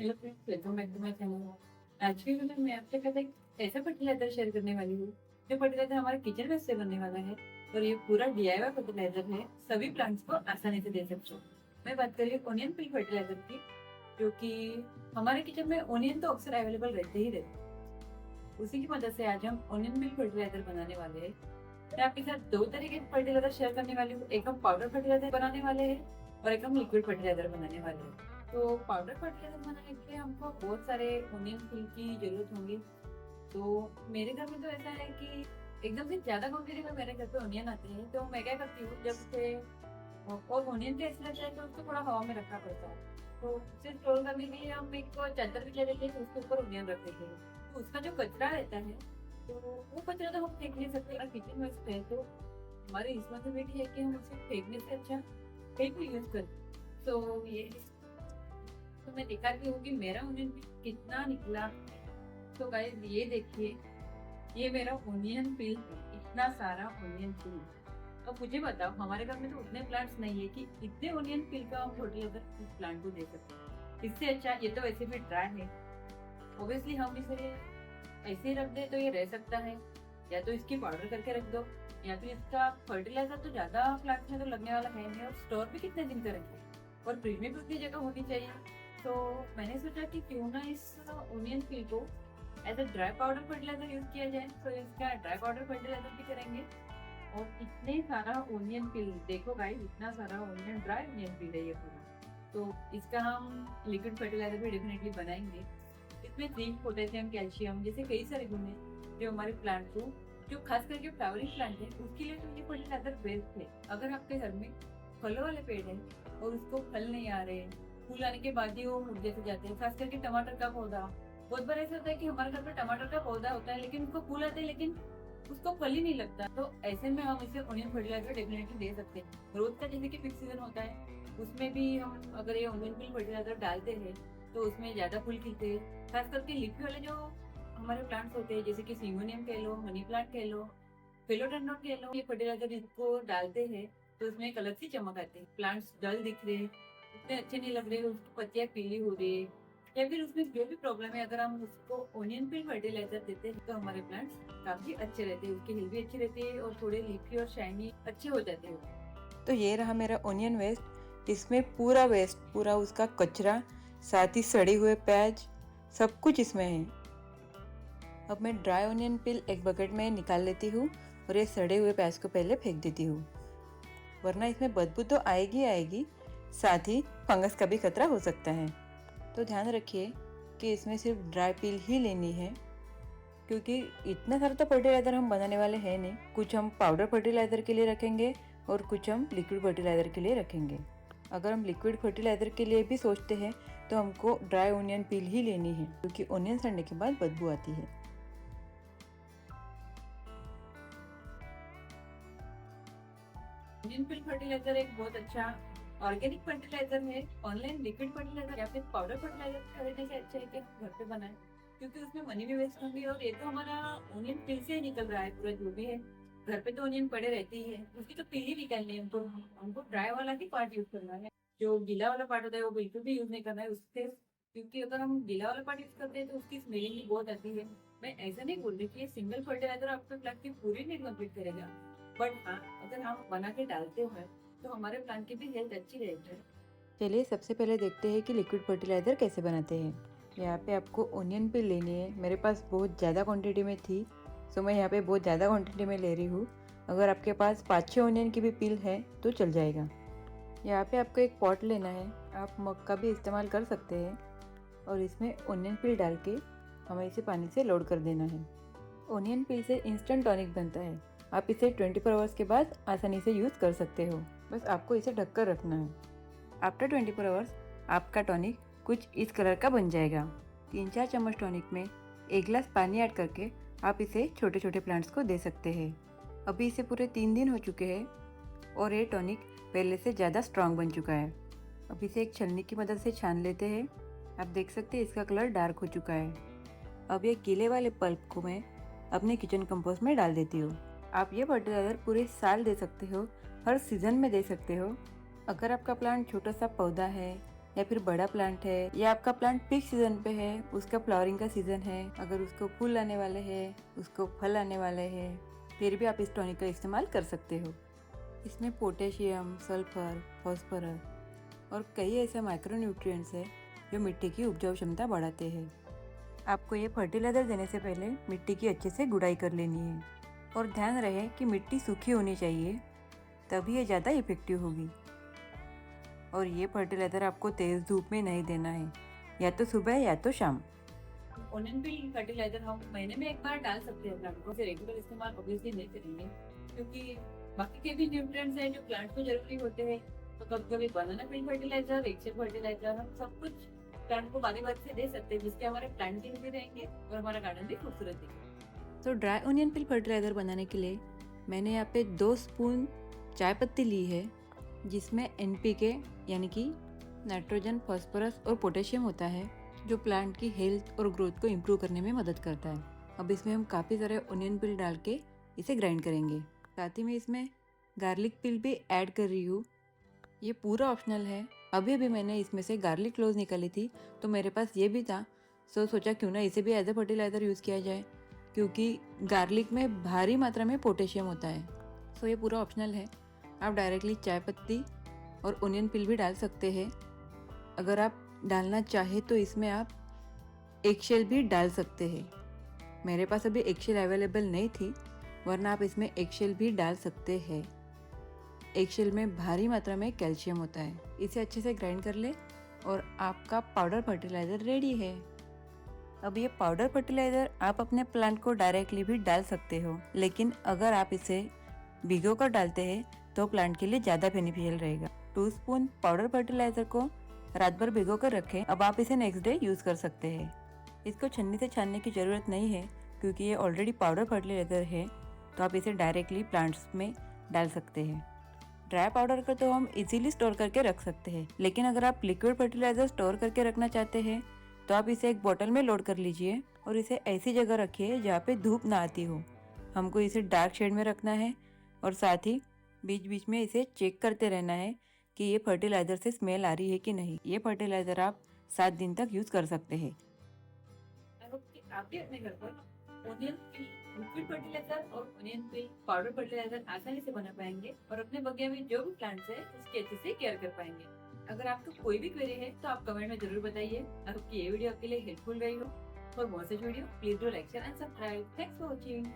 Hello friends, welcome back to my channel. Actually मैं आपके साथ एक ऐसा फर्टिलाइजर शेयर करने वाली हूँ जो फर्टिलाइजर हमारे किचन वेस्ट से बनने वाला है। और ये पूरा डीआईवाई फर्टिलाइजर है, सभी प्लांट्स को आसानी से दे सकते हो। मैं बात कर रही हूँ ओनियन पिल फर्टिलाइजर की, जो कि हमारे किचन में ओनियन तो अक्सर अवेलेबल रहते ही रहते हैं। उसी की मदद से आज हम ओनियन पिल फर्टिलाइजर बनाने वाले हैं। मैं आपके साथ दो तरीके के फर्टिलाइजर शेयर करने वाली हूँ, एक हम पाउडर फर्टिलाइजर बनाने वाले हैं और एक हम लिक्विड फर्टिलाइजर बनाने वाले हैं। तो पाउडर फर्टिलाइजर बनाने के लिए हमको बहुत सारे ओनियन फूल की जरूरत होगी। तो मेरे घर में तो ऐसा है कि एकदम से ज्यादा क्वांटिटी में मेरे घर पे ओनियन आते हैं, तो मैं क्या करती हूँ, जब से और ओनियन का ऐसा रहता है तो उसको थोड़ा हवा में रखना पड़ता है। तो उसे स्टोर करने के लिए हम एक चादर भी ले लेते हैं, उसके ऊपर ओनियन रख देते हैं। तो उसका जो कचरा रहता है, तो वो कचरा तो हम फेंक नहीं सकते। अगर किचन वेस्ट है तो हमारी रिस्पॉन्सिबिलिटी है कि हम उसे फेंकने से अच्छा कहीं को यूज करें। तो ये तो मैं दिखाती हूँ कि मेरा ओनियन पील कितना निकला। तो गाइस ये देखिए, ये मेरा ओनियन पील है, इतना सारा ओनियन पील। तो मुझे बताओ, हमारे घर में तो उतने प्लांट्स नहीं है कि इतने ओनियन पील का हम फर्टिलाइजर इस प्लांट को दे सकते। इससे अच्छा ये तो वैसे भी ड्राई है, ऑब्वियसली हम इसे ऐसे ही रख दे तो ये रह सकता है, या तो इसकी पाउडर करके रख दो, या फिर इसका फर्टिलाइजर तो ज्यादा प्लांट्स में तो लगने वाला है नहीं, और स्टोर भी कितने दिन करेंगे, और फ्रिज में भी उतनी जगह होनी चाहिए। तो मैंने सोचा कि क्यों ना इस ओनियन पील को as a dry powder fertiliser use किया जाए। तो इसका ड्राई पाउडर फर्टिलाइजर भी करेंगे। और इतने सारा ओनियन पील देखो गाइस, इतना सारा ओनियन ड्राई ओनियन पील है ये पूरा। तो इसका हम लिक्विड फर्टिलाइजर भी डेफिनेटली बनाएंगे। इसमें जिंक, पोटेशियम, कैल्शियम जैसे कई सारे गुण हैं जो हमारे प्लांट को, जो खास करके फ्लावरिंग प्लांट है उसके लिए तो ये फर्टिलाइजर बेस्ट है। अगर आपके घर में फलों वाले पेड़ है और उसको फल नहीं आ रहे, फूल आने के बाद ही वो मुर्झे से जाते हैं, खास करके टमाटर का पौधा। बहुत बार ऐसा होता है कि हमारे घर पे टमाटर का पौधा होता है लेकिन उसको फूल आते हैं लेकिन उसको फल ही नहीं लगता। तो ऐसे में हम इसे ओनियन फर्टिलाइजर डेफिनेटली दे सकते हैं। रोज का जैसे कि फिक्स सीजन होता है, उसमें भी हम अगर ये ओनियन पिल फर्टिलाइजर डालते हैं तो उसमें ज्यादा फूल खिलते हैं। खास करके लीफी वाले जो हमारे प्लांट्स होते हैं, जैसे कि सिंगोनियम कह लो, मनी प्लांट कह लो, फिलोडेंड्रॉन कह लो, ये फर्टिलाइजर इसको डालते हैं तो उसमें एक अलग सी चमक आती है। प्लांट्स डल दिख रहे, उतने अच्छे नहीं लग रहे, उसकी पत्तियां पीली हो रही है, या फिर उसमें जो भी प्रॉब्लम है, अगर हम उसको ओनियन पिल फर्टिलाइजर देते हैं तो हमारे प्लांट्स काफी अच्छे रहते हैं, उसकी हिल भी अच्छी रहती है और थोड़े लीफी और शाइनी अच्छे हो जाते हैं। तो ये रहा मेरा ओनियन वेस्ट। इसमें पूरा वेस्ट, पूरा उसका कचरा, साथ ही सड़े हुए प्याज, सब कुछ इसमें है। अब मैं ड्राई ओनियन पिल एक बकेट में निकाल लेती हूँ और ये सड़े हुए प्याज को पहले फेंक देती हूँ, वरना इसमें बदबू तो आएगी आएगी, साथ ही फंगस का भी खतरा हो सकता है। तो ध्यान रखिए कि इसमें सिर्फ ड्राई पिल ही लेनी है, क्योंकि इतना सारा तो फर्टिलाइजर हम बनाने वाले हैं नहीं। कुछ हम पाउडर फर्टिलाइजर के लिए रखेंगे और कुछ हम लिक्विड फर्टिलाइजर के लिए रखेंगे। अगर हम लिक्विड फर्टिलाइजर के लिए भी सोचते हैं तो हमको ड्राई ओनियन पील ही लेनी है, क्योंकि ओनियन सड़ने के बाद बदबू आती है। ओनियन पिल फर्टिलाइजर एक बहुत अच्छा ऑर्गेनिक फर्टिलाइजर है। ऑनलाइन लिक्विड फर्टिलाइजर या फिर पाउडर फर्टिलाइजर खरीदने से अच्छा है कि हम घर पे बनाएं, क्योंकि उसमें मनी भी वेस्ट होंगी और ये तो हमारा ओनियन पिल से ही निकल रहा है पूरा, जो भी है घर पे तो ओनियन पड़े रहती है, उसकी तो पिल ही निकलनी है। हमको हमको ड्राई वाला ही पार्ट यूज करना है, जो गीला वाला पार्ट होता है वो बिल्कुल भी यूज नहीं करना है उससे, क्योंकि अगर हम गीला वाला पार्ट यूज करते हैं तो उसकी स्मेलिंग भी बहुत आती है। मैं ऐसा नहीं बोल रही कि ये सिंगल फर्टिलाइजर आपके प्लांट की पूरी नीड कंप्लीट करेगा, बट हाँ, अगर हम बना के डालते हैं तो हमारे प्लांट की भी हेल्थ अच्छी रहेगी। चलिए सबसे पहले देखते हैं कि लिक्विड फर्टिलाइजर कैसे बनाते हैं। यहाँ पे आपको ओनियन पिल लेनी है। मेरे पास बहुत ज़्यादा क्वांटिटी में थी, तो मैं यहाँ पे बहुत ज़्यादा क्वांटिटी में ले रही हूँ। अगर आपके पास 5-6 ओनियन की भी पिल है तो चल जाएगा। यहाँ पे आपको एक पॉट लेना है, आप मग का भी इस्तेमाल कर सकते हैं, और इसमें ओनियन पिल डाल के हमें इसे पानी से लोड कर देना है। ओनियन पिल से इंस्टेंट टॉनिक बनता है। आप इसे 24 आवर्स के बाद आसानी से यूज़ कर सकते हो, बस आपको इसे ढककर रखना है। आफ्टर 24 आवर्स आपका टॉनिक कुछ इस कलर का बन जाएगा। 3-4 चम्मच टॉनिक में 1 गिलास पानी ऐड करके आप इसे छोटे छोटे प्लांट्स को दे सकते हैं। अभी इसे पूरे 3 दिन हो चुके हैं और ये टॉनिक पहले से ज़्यादा स्ट्रांग बन चुका है। अब इसे एक छलनी की मदद से छान लेते हैं। आप देख सकते हैं इसका कलर डार्क हो चुका है। अब ये गीले वाले पल्प को मैं अपने किचन कंपोस्ट में डाल देती हूँ। आप ये फर्टिलाइजर पूरे साल दे सकते हो, हर सीजन में दे सकते हो। अगर आपका प्लांट छोटा सा पौधा है या फिर बड़ा प्लांट है या आपका प्लांट पीक सीजन पे है, उसका फ्लावरिंग का सीजन है, अगर उसको फूल आने वाले हैं, उसको फल आने वाले हैं, फिर भी आप इस टॉनिक का इस्तेमाल कर सकते हो। इसमें पोटेशियम, सल्फर, फॉस्फोरस और कई ऐसे माइक्रोन्यूट्रिएंट्स है जो मिट्टी की उपजाऊ क्षमता बढ़ाते हैं। आपको ये फर्टिलाइजर देने से पहले मिट्टी की अच्छे से गुड़ाई कर लेनी है और ध्यान रहे कि मिट्टी सूखी होनी चाहिए, तभी ये ज़्यादा इफेक्टिव होगी। और ये फर्टिलाइजर आपको तेज धूप में नहीं देना है, या तो सुबह या तो शाम। ओनियन पील फर्टिलाइजर हम महीने में एक बार डाल सकते हैं प्लांट को, फिर रेगुलर इस्तेमाल ऑब्वियसली नहीं करेंगे क्योंकि बाकी के भी न्यूट्रिएंट्स हैं जो प्लांट को जरूरी होते हैं। तो कभी कभी बनाना पील फर्टिलाइजर, एगशेल फर्टिलाइजर, हम सब कुछ प्लांट को बारी बारी से दे सकते हैं, जिससे हमारे प्लांटिंग भी रहेंगे और हमारा गार्डन भी खूबसूरत दिखेगा। तो ड्राई ओनियन पील फर्टिलाइजर बनाने के लिए मैंने यहाँ पे 2 स्पून चाय पत्ती ली है, जिसमें NPK यानी कि नाइट्रोजन, फास्फोरस और पोटेशियम होता है, जो प्लांट की हेल्थ और ग्रोथ को इम्प्रूव करने में मदद करता है। अब इसमें हम काफ़ी सारे ओनियन पील डाल के इसे ग्राइंड करेंगे। साथ ही मैं इसमें गार्लिक पील भी ऐड कर रही हूँ। ये पूरा ऑप्शनल है। अभी अभी मैंने इसमें से गार्लिक क्लोव्स निकाली थी, तो मेरे पास ये भी था, सो सोचा क्यों ना इसे भी एज ए फर्टिलाइज़र यूज़ किया जाए, क्योंकि गार्लिक में भारी मात्रा में पोटेशियम होता है। सो ये पूरा ऑप्शनल है। आप डायरेक्टली चाय पत्ती और ओनियन पील भी डाल सकते हैं। अगर आप डालना चाहे तो इसमें आप एगशेल भी डाल सकते हैं। मेरे पास अभी एगशेल अवेलेबल नहीं थी, वरना आप इसमें एगशेल भी डाल सकते हैं। एगशेल में भारी मात्रा में कैल्शियम होता है। इसे अच्छे से ग्राइंड कर ले और आपका पाउडर फर्टिलाइज़र रेडी है। अब ये पाउडर फर्टिलाइज़र आप अपने प्लांट को डायरेक्टली भी डाल सकते हो, लेकिन अगर आप इसे भिगो कर डालते हैं तो प्लांट के लिए ज़्यादा बेनिफिशियल रहेगा। 2 स्पून पाउडर फर्टिलाइज़र को रात भर भिगो कर रखें। अब आप इसे नेक्स्ट डे यूज़ कर सकते हैं। इसको छन्नी से छानने की ज़रूरत नहीं है, क्योंकि ये ऑलरेडी पाउडर फर्टिलाइज़र है, तो आप इसे डायरेक्टली प्लांट्स में डाल सकते हैं। ड्राई पाउडर को तो हम इजीली स्टोर करके रख सकते हैं, लेकिन अगर आप लिक्विड फर्टिलाइज़र स्टोर करके रखना चाहते हैं तो आप इसे एक बोतल में लोड कर लीजिए और इसे ऐसी जगह रखिए जहाँ पे धूप ना आती हो। हमको इसे डार्क शेड में रखना है और साथ ही बीच बीच में इसे चेक करते रहना है कि ये फर्टिलाइज़र से स्मेल आ रही है कि नहीं। ये फर्टिलाइज़र आप 7 दिन तक यूज़ कर सकते हैं। आई होप कि आप भी अपने घर पर ओनियन पील लिक्विड फर्टिलाइजर और ओनियन पील पाउडर फर्टिलाइजर आसानी से बना पाएंगे और अपने बगीचे में जो भी प्लांट्स है उसकी अच्छे से केयर कर पाएंगे। अगर आपको कोई भी क्वेरी है तो आप कमेंट में जरूर बताइए। आई होप कि ये वीडियो आपके लिए हेल्पफुल रही हो। For more such video please do like, share and subscribe. Thanks for watching.